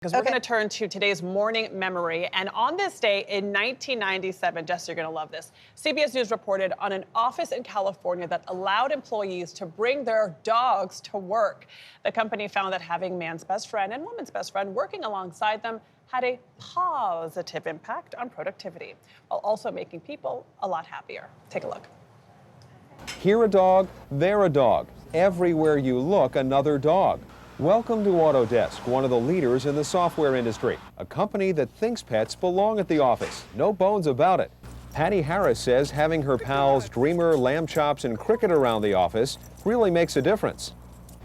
Because we're going to turn to today's morning memory. And on this day in 1997, Jess, you're going to love this. CBS News reported on an office in California that allowed employees to bring their dogs to work. The company found that having man's best friend and woman's best friend working alongside them had a positive impact on productivity, while also making people a lot happier. Take a look. Here a dog, there a dog. Everywhere you look, another dog. Welcome to Autodesk, one of the leaders in the software industry, a company that thinks pets belong at the office. No bones about it. Patty Harris says having her pals Dreamer, Lamb Chops, and Cricket around the office really makes a difference.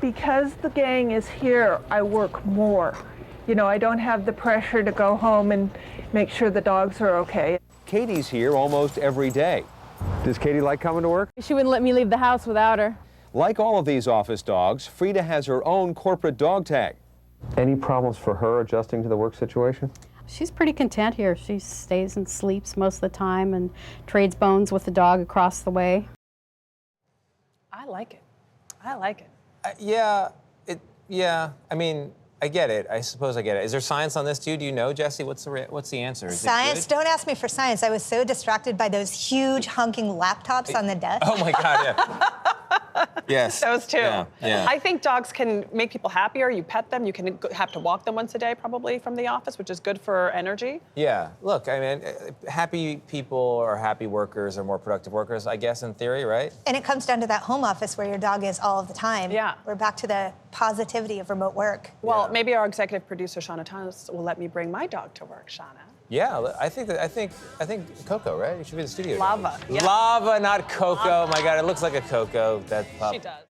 Because the gang is here, I work more. You know, I don't have the pressure to go home and make sure the dogs are okay. Katie's here almost every day. Does Katie like coming to work? She wouldn't let me leave the house without her. Like all of these office dogs, Frida has her own corporate dog tag. Any problems for her adjusting to the work situation? She's pretty content here. She stays and sleeps most of the time and trades bones with the dog across the way. I like it. I like it. Yeah. I mean, I get it. I suppose I get it. Is there science on this, too? Do you know, Jesse? What's the answer? Is science? Don't ask me for science. I was so distracted by those huge honking laptops on the desk. Oh my God! Yeah. Yes. Those two. Yeah. I think dogs can make people happier. You pet them. You can have to walk them once a day, probably, from the office, which is good for energy. Yeah. Look, I mean, happy people or happy workers are more productive workers, I guess, in theory, right? And it comes down to that home office where your dog is all of the time. Yeah. We're back to the positivity of remote work. Well, maybe our executive producer, Shauna Thomas, will let me bring my dog to work, Shauna. Yeah, I think Coco, right? It should be the studio. Lava. Yeah. Lava, not Coco. Oh my God, it looks like a Coco. That pup. She does.